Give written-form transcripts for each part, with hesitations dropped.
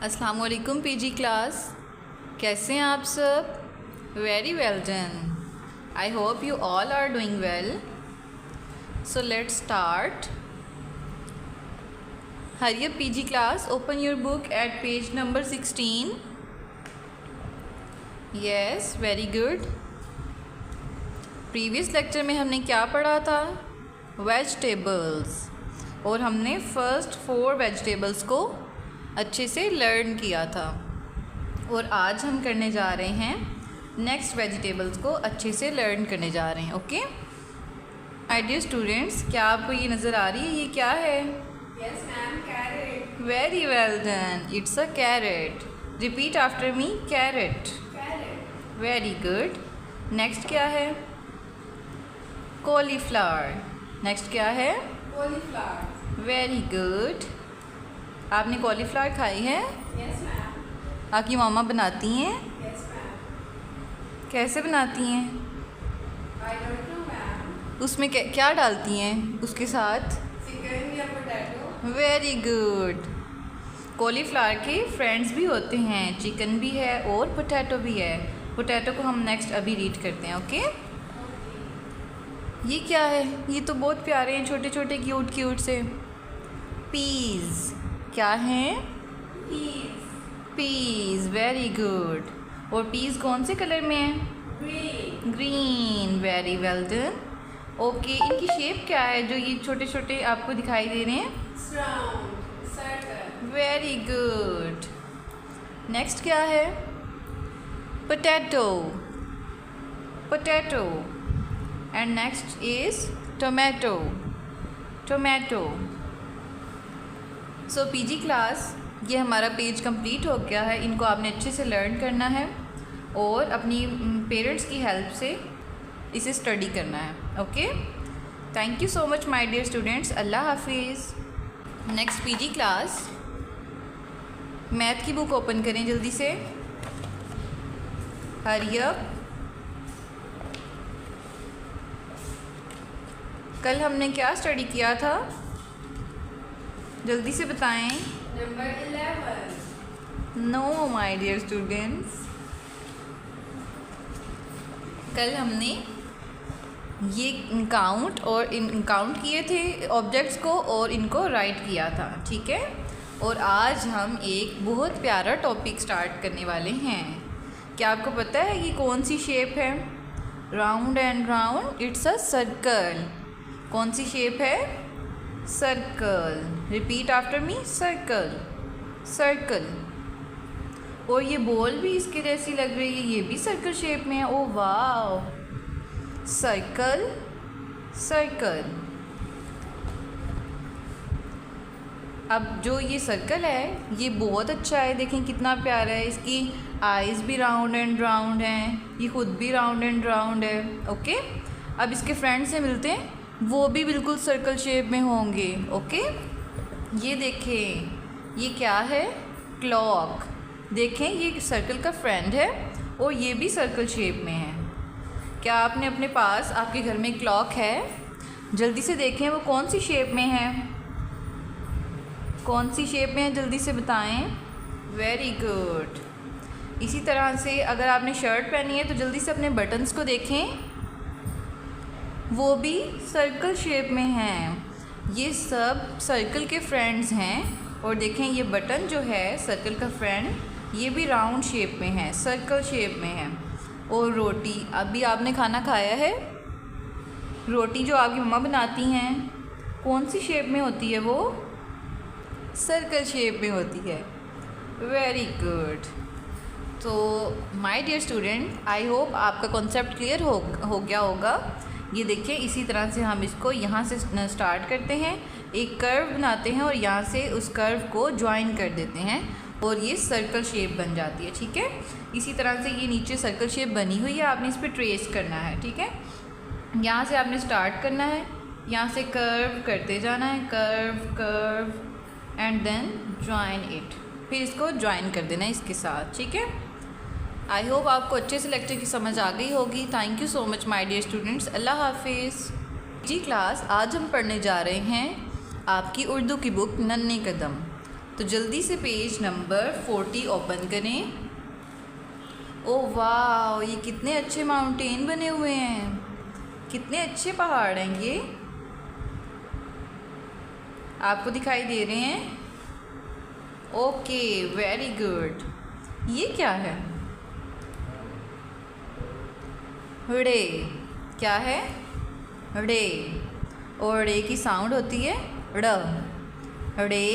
अस्सलाम वालेकुम PG class, कैसे हैं आप सब? Very well done. I hope you all are doing well. So let's start. Hurry up PG class, open your book at page number 16। Yes, very good. Previous lecture में हमने क्या पढ़ा था? वेजिटेबल्स, और हमने फर्स्ट 4 वेजिटेबल्स को अच्छे से लर्न किया था। और आज हम करने जा रहे हैं नेक्स्ट वेजिटेबल्स को अच्छे से लर्न करने जा रहे हैं। ओके माय डियर स्टूडेंट्स, क्या आपको ये नज़र आ रही है? ये क्या है? Yes ma'am, carrot. Very well done, it's a carrot. Repeat after me, carrot. Carrot. Very good. Next क्या है? कॉलीफ्लावर। नेक्स्ट क्या है? कॉलीफ्लावर। Very good. आपने कॉलीफ्लावर खाई है? Yes ma'am. आपकी मामा बनाती हैं? Yes ma'am. कैसे बनाती हैं? I don't know ma'am. उसमें क्या डालती हैं उसके साथ? चिकन या पोटैटो। Very good. कॉलीफ्लावर के फ्रेंड्स भी होते हैं, चिकन भी है और पोटैटो भी है। पोटैटो को हम नेक्स्ट अभी रीड करते हैं। ओके ये क्या है? ये तो बहुत प्यारे हैं, छोटे छोटे क्यूट क्यूट से। पीज। क्या हैं? पीस। Peas, very good. और पीज कौन से कलर में है? Green. Green, very well done. Okay, इनकी शेप क्या है जो ये छोटे छोटे आपको दिखाई दे रहे हैं? Round. Circle. Very good. Next क्या है? Potato. Potato. And next is tomato. Tomato. So PG class, ये हमारा पेज कंप्लीट हो गया है। इनको आपने अच्छे से लर्न करना है और अपनी पेरेंट्स की हेल्प से इसे स्टडी करना है। Okay, thank you so much my dear students. अल्लाह हाफिज़। नेक्स्ट पीजी क्लास, मैथ की बुक ओपन करें जल्दी से। Hurry up. कल हमने क्या स्टडी किया था? जल्दी से बताएं। Number 11। No my dear students, कल हमने ये काउंट और काउंट किए थे ऑब्जेक्ट्स को और इनको राइट किया था, ठीक है। और आज हम एक बहुत प्यारा टॉपिक स्टार्ट करने वाले हैं। क्या आपको पता है ये कौन सी शेप है? Round and round, it's a circle. कौन सी शेप है? सर्कल। रिपीट आफ्टर मी, सर्कल। सर्कल। और ये बॉल भी इसके जैसी लग रही है, ये भी सर्कल शेप में है। ओ वाह, सर्कल सर्कल। अब जो ये सर्कल है ये बहुत अच्छा है, देखें कितना प्यारा है। इसकी आईज भी राउंड एंड राउंड हैं, ये खुद भी राउंड एंड राउंड है। ओके, अब इसके फ्रेंड से मिलते हैं, वो भी बिल्कुल सर्कल शेप में होंगे। ओके, ये देखें ये क्या है? क्लॉक। देखें ये सर्कल का फ्रेंड है और ये भी सर्कल शेप में है। क्या आपने अपने पास, आपके घर में क्लॉक है? जल्दी से देखें वो कौन सी शेप में है? कौन सी शेप में है, जल्दी से बताएं। Very good. इसी तरह से अगर आपने शर्ट पहनी है तो जल्दी से अपने बटन्स को देखें, वो भी सर्कल शेप में हैं। ये सब सर्कल के फ्रेंड्स हैं। और देखें ये बटन जो है सर्कल का फ्रेंड, ये भी राउंड शेप में है, सर्कल शेप में है। और रोटी, अभी आपने खाना खाया है? रोटी जो आपकी मम्मा बनाती हैं कौन सी शेप में होती है? वो सर्कल शेप में होती है। Very good. तो my dear student, I hope आपका कॉन्सेप्ट क्लियर हो गया होगा। ये देखिए इसी तरह से हम इसको यहाँ से स्टार्ट करते हैं, एक कर्व बनाते हैं और यहाँ से उस कर्व को ज्वाइन कर देते हैं और ये सर्कल शेप बन जाती है, ठीक है। इसी तरह से ये नीचे सर्कल शेप बनी हुई है, आपने इस पर ट्रेस करना है, ठीक है। यहाँ से आपने स्टार्ट करना है, यहाँ से कर्व करते जाना है, curve curve and then join it, फिर इसको ज्वाइन कर देना है इसके साथ, ठीक है। आई होप आपको अच्छे से लेक्चर की समझ आ गई होगी। Thank you so much my dear students. अल्लाह हाफिज़। जी क्लास, आज हम पढ़ने जा रहे हैं आपकी उर्दू की बुक नन्हे कदम। तो जल्दी से पेज नंबर 40 ओपन करें। ओह वाह, ये कितने अच्छे माउंटेन बने हुए हैं, कितने अच्छे पहाड़ हैं ये, आपको दिखाई दे रहे हैं? Okay, very good. ये क्या है? रे, क्या है? रे, और रे की साउंड होती है ड़, रे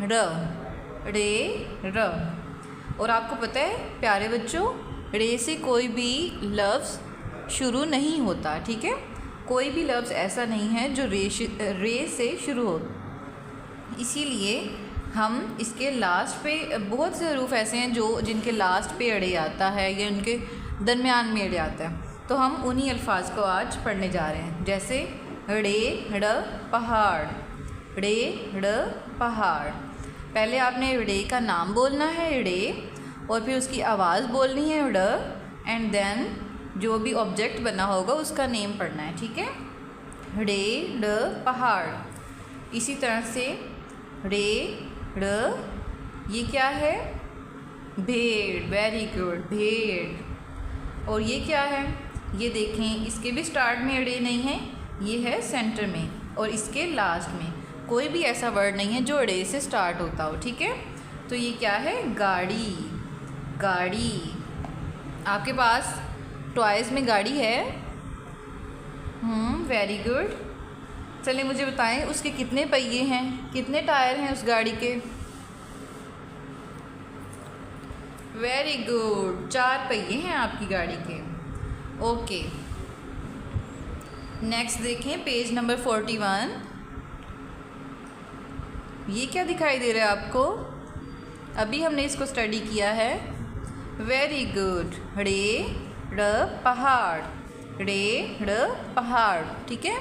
र, रे र। और आपको पता है प्यारे बच्चों, रे से कोई भी लफ्ज़ शुरू नहीं होता, ठीक है? कोई भी लफ्ज़ ऐसा नहीं है जो रे से शुरू हो, इसीलिए हम इसके लास्ट पे, बहुत से हरूफ ऐसे हैं जो जिनके लास्ट पे अड़े आता है या उनके दरमियान में अड़े आता है, तो हम उन्हीं अल्फाज को आज पढ़ने जा रहे हैं। जैसे ड़े ड़ पहाड़, ड़े ड़ पहाड़। पहले आपने ड़े का नाम बोलना है ड़े, और फिर उसकी आवाज़ बोलनी है ड़, एंड देन जो भी ऑब्जेक्ट बना होगा उसका नेम पढ़ना है, ठीक है? ड़े ड़ पहाड़। इसी तरह से रे ड़, ये क्या है? भेड़, वेरी गुड, भेड़। और ये क्या है? ये देखें, इसके भी स्टार्ट में ड़े नहीं है, ये है सेंटर में, और इसके लास्ट में कोई भी ऐसा वर्ड नहीं है जो ड़े से स्टार्ट होता हो, ठीक है? तो ये क्या है? गाड़ी, गाड़ी। आपके पास टॉयज़ में गाड़ी है? Very good. चलिए मुझे बताएं, उसके कितने पहिए हैं, कितने टायर हैं उस गाड़ी के? वेरी गुड, 4 पहिए हैं आपकी गाड़ी के। ओके, नेक्स्ट देखें पेज नंबर 41। ये क्या दिखाई दे रहा है आपको? अभी हमने इसको स्टडी किया है। वेरी गुड, ड़े ड़ पहाड़, ड़े ड़ पहाड़, ठीक है?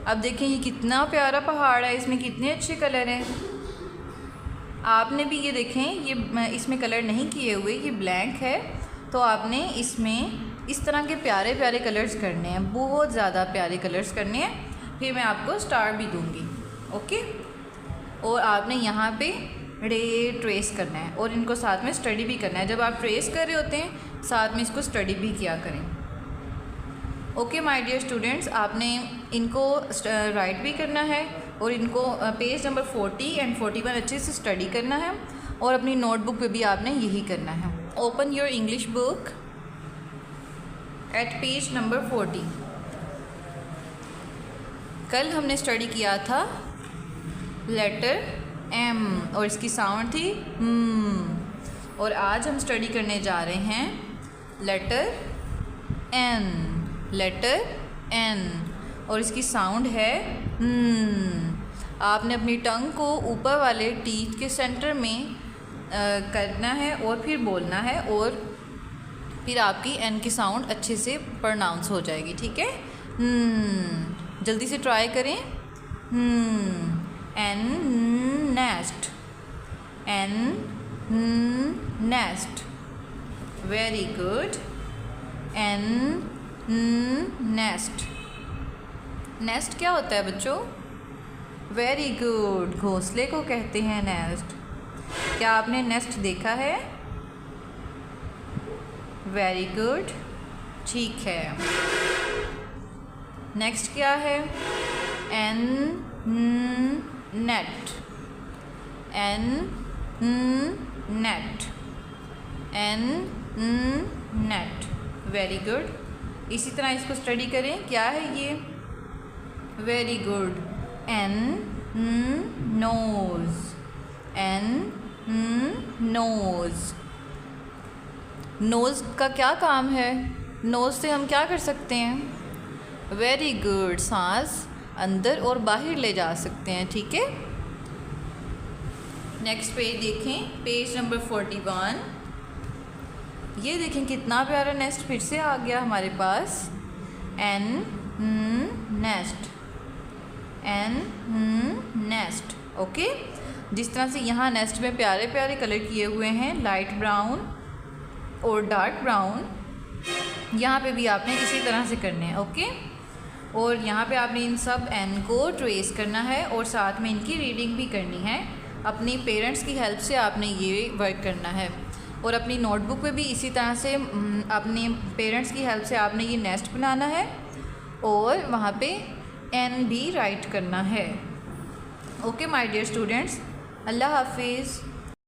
अब देखें ये कितना प्यारा पहाड़ है, इसमें कितने अच्छे कलर हैं। आपने भी ये देखें, ये इसमें कलर नहीं किए हुए, ये ब्लैंक है, तो आपने इसमें इस तरह के प्यारे प्यारे कलर्स करने हैं, बहुत ज़्यादा प्यारे कलर्स करने हैं। फिर मैं आपको स्टार भी दूंगी, ओके? और आपने यहाँ पे रे ट्रेस करना है और इनको साथ में स्टडी भी करना है। जब आप ट्रेस कर रहे होते हैं साथ में इसको स्टडी भी किया करें। ओके माय डियर स्टूडेंट्स, आपने इनको राइट भी करना है और इनको पेज नंबर 40 एंड 41 अच्छे से स्टडी करना है, और अपनी नोटबुक पे भी आपने यही करना है। Open your English book at page number 40। कल हमने स्टडी किया था लेटर एम और इसकी साउंड थी और आज हम स्टडी करने जा रहे हैं लेटर एन, लेटर एन, और इसकी साउंड है आपने अपनी टंग को ऊपर वाले टीथ के सेंटर में करना है और फिर बोलना है, और फिर आपकी एन की साउंड अच्छे से प्रोनाउंस हो जाएगी, ठीक है? जल्दी से ट्राई करें। N nest, N nest, very good. N nest, nest क्या होता है बच्चों? वेरी गुड, घोंसले को कहते हैं नेस्ट। क्या आपने नेस्ट देखा है? वेरी गुड, ठीक है। नेक्स्ट क्या है? N net, N net, N net, very good. इसी तरह इसको स्टडी करें। क्या है ये? Very good, N nose, N nose. Nose का क्या काम है? नोज़ से हम क्या कर सकते हैं? वेरी गुड, सांस अंदर और बाहर ले जा सकते हैं, ठीक है? नेक्स्ट पेज देखें, पेज नंबर 41। ये देखें कितना प्यारा नेस्ट फिर से आ गया हमारे पास। N nest, N nest, okay? जिस तरह से यहाँ नेस्ट में प्यारे प्यारे कलर किए हुए हैं, लाइट ब्राउन और डार्क ब्राउन, यहाँ पे भी आपने इसी तरह से करने हैं, ओके? और यहाँ पे आपने इन सब एन को ट्रेस करना है और साथ में इनकी रीडिंग भी करनी है। अपनी पेरेंट्स की हेल्प से आपने ये वर्क करना है। और अपनी नोटबुक पे भी इसी तरह से अपने पेरेंट्स की हेल्प से आपने ये नेस्ट बनाना है और वहाँ पे एन भी राइट करना है। ओके माय डियर स्टूडेंट्स, अल्लाह हाफिज़।